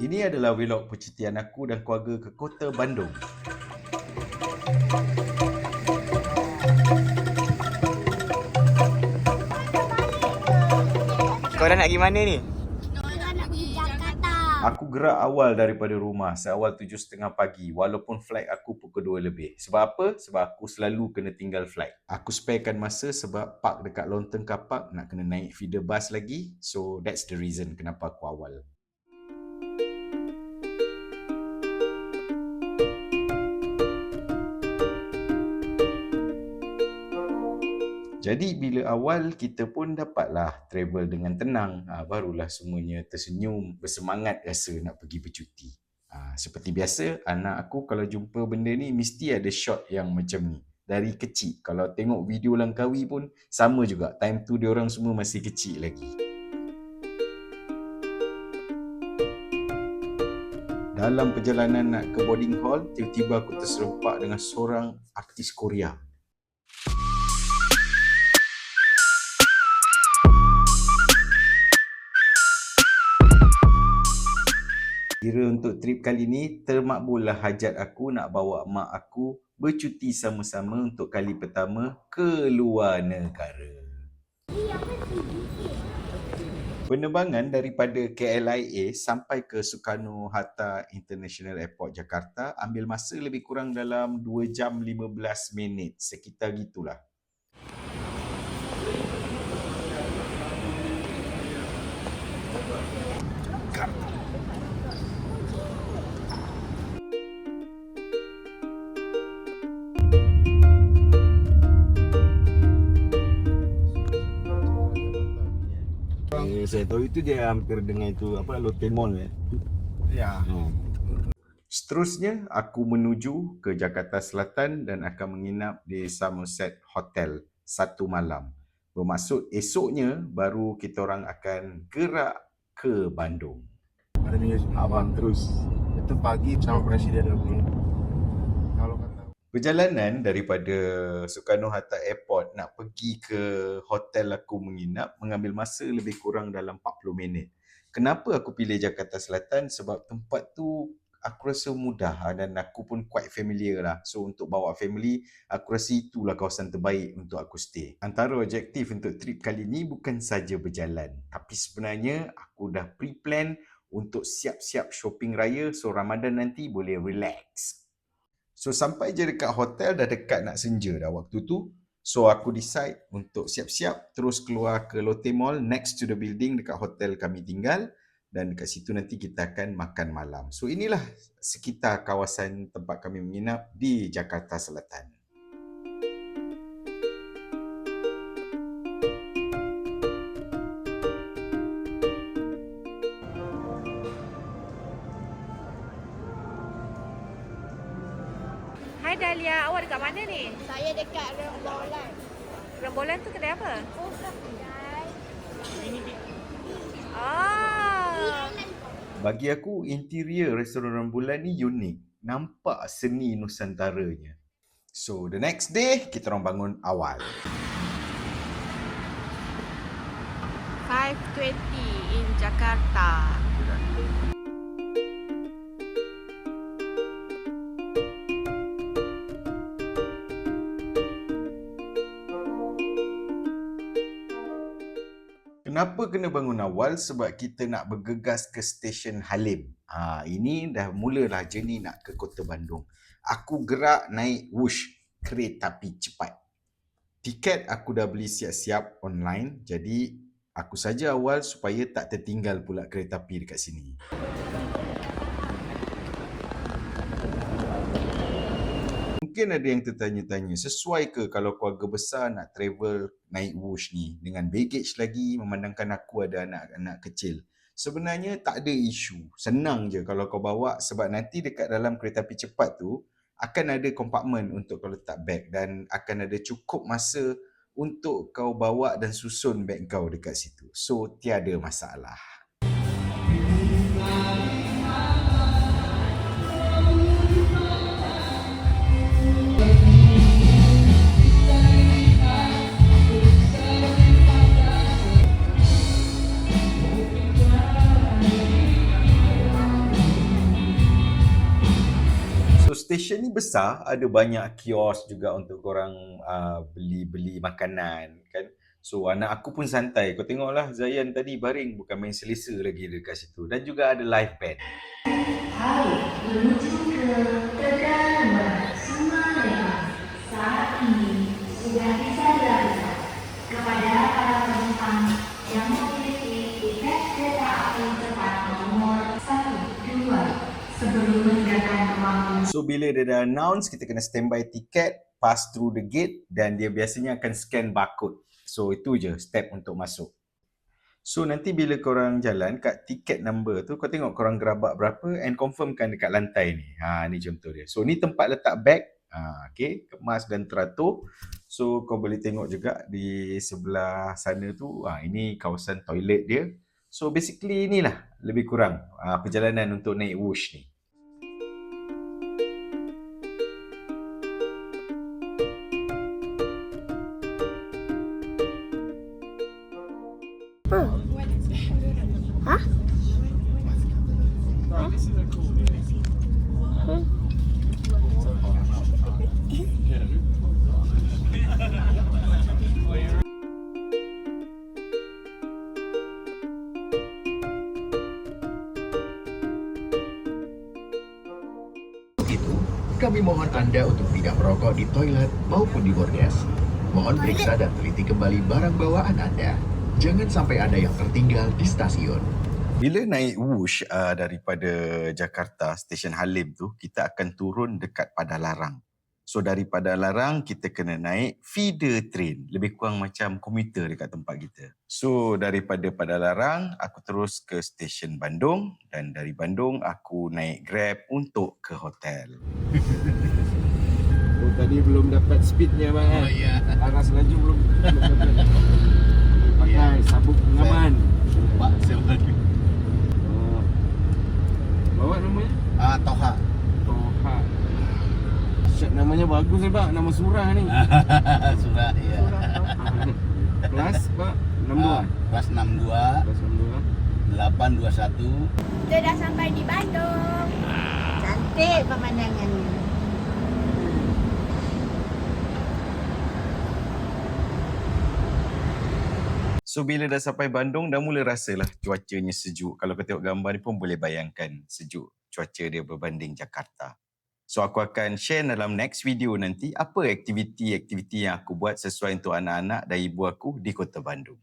Ini adalah vlog percutian aku dan keluarga ke Kota Bandung. Kau dah nak pergi mana ni? Nak pergi Jakarta. Aku gerak awal daripada rumah seawal 7.30 pagi walaupun flight aku pukul 2 lebih. Sebab apa? Sebab aku selalu kena tinggal flight. Aku sparekan masa sebab park dekat Lonteng car park nak kena naik feeder bus lagi. So that's the reason kenapa aku awal. Jadi bila awal kita pun dapatlah travel dengan tenang. Barulah semuanya tersenyum, bersemangat rasa nak pergi bercuti. Seperti biasa, anak aku kalau jumpa benda ni mesti ada shot yang macam ni. Dari kecil. Kalau tengok video Langkawi pun sama juga. Time tu diorang semua masih kecil lagi. Dalam perjalanan nak ke boarding hall, tiba-tiba aku terserempak dengan seorang artis Korea. Kira untuk trip kali ni, termakbullah hajat aku nak bawa mak aku bercuti sama-sama untuk kali pertama ke luar negara. Penerbangan daripada KLIA sampai ke Soekarno-Hatta International Airport Jakarta ambil masa lebih kurang dalam 2 jam 15 minit, sekitar gitulah. Saya tahu itu dia hampir dengan itu apa Lotte Mall ya. Seterusnya, aku menuju ke Jakarta Selatan dan akan menginap di Somerset Hotel 1 malam. Bermaksud esoknya baru kita orang akan gerak ke Bandung. Ada minggu abang terus itu pagi sama presiden dulu. Kalau kata Perjalanan daripada Soekarno-Hatta Airport nak pergi ke hotel aku menginap mengambil masa lebih kurang dalam 40 minit. Kenapa aku pilih Jakarta Selatan? Sebab tempat tu aku rasa mudah dan aku pun quite familiar lah. So untuk bawa family, aku rasa itulah kawasan terbaik untuk aku stay. Antara objektif untuk trip kali ni bukan saja berjalan, tapi sebenarnya aku dah pre-plan untuk siap-siap shopping raya so Ramadan nanti boleh relax. So sampai je dekat hotel dah dekat nak senja dah waktu tu. So aku decide untuk siap-siap terus keluar ke Lotte Mall next to the building dekat hotel kami tinggal. Dan dekat situ nanti kita akan makan malam. So inilah sekitar kawasan tempat kami menginap di Jakarta Selatan. Hai Dahlia, awak dekat mana ni? Saya dekat Rembolan. Rembolan tu kedai apa? Oh, kedai. Ah, Bagi aku, interior restoran Rembulan ni unik. Nampak seni Nusantaranya. So, the next day, kita orang bangun awal. 5:20 in Jakarta. Kenapa kena bangun awal? Sebab kita nak bergegas ke stesen Halim. Ini dah mulalah journey nak ke Kota Bandung. Aku gerak naik Wush, kereta api cepat. Tiket aku dah beli siap-siap online. Jadi aku saja awal supaya tak tertinggal pula kereta api dekat sini. Mungkin ada yang tertanya-tanya, sesuai ke kalau keluarga besar nak travel naik Wush ni dengan baggage lagi memandangkan aku ada anak-anak kecil? Sebenarnya tak ada isu. Senang je kalau kau bawa sebab nanti dekat dalam kereta api cepat tu akan ada kompartmen untuk kau letak beg dan akan ada cukup masa untuk kau bawa dan susun beg kau dekat situ. So, tiada masalah. stesen ni besar, ada banyak kios juga untuk korang beli makanan kan. So anak aku pun santai. Kau tengoklah Zayan tadi baring bukan main selesa lagi dekat situ. Dan juga ada live band. Hai, menuju ke Tegal Semua Lembang. Saat ini sudah bisa dilakukan kepada para penumpang yang memiliki tiket kereta api cepat nomor 1, 2 sebelum meninggalkan ruang. So bila dia dah announce, kita kena standby tiket, pass through the gate dan dia biasanya akan scan barcode. So itu je step untuk masuk. So nanti bila korang jalan kat tiket number tu, kau tengok korang gerabak berapa and confirmkan dekat lantai ni. Ni contoh dia. So ni tempat letak beg. Okay, kemas dan teratur. So kau boleh tengok juga di sebelah sana tu, ini kawasan toilet dia. So basically inilah lebih kurang perjalanan untuk naik Whoosh ni. Itu, kami mohon Anda untuk tidak merokok di toilet maupun di bordes. Mohon periksa dan teliti kembali barang bawaan Anda. Jangan sampai ada yang tertinggal di stasiun. Bila naik Whoosh daripada Jakarta, stesen Halim tu, kita akan turun dekat Padalarang. So dari Padalarang, kita kena naik feeder train. Lebih kurang macam komuter dekat tempat kita. So daripada Padalarang, aku terus ke stesen Bandung. Dan dari Bandung, aku naik Grab untuk ke hotel. Oh, tadi belum dapat speednya bang. Oh ya. Aras laju belum dapat. Pakai sabuk pengaman. Pak Sebalik. Oh. Bawa namanya? Toha. Toha. Syat namanya bagus ni pak. Nama surah ni. Surah ya. Kelas pak 62. Kelas 62 Kelas 62. 821. Kita dah sampai di Bandung. Cantik pemandangannya. So bila dah sampai Bandung, dah mula rasalah cuacanya sejuk. Kalau kau tengok gambar ni pun boleh bayangkan sejuk cuaca dia berbanding Jakarta. So aku akan share dalam next video nanti apa aktiviti-aktiviti yang aku buat sesuai untuk anak-anak dan ibu aku di Kota Bandung.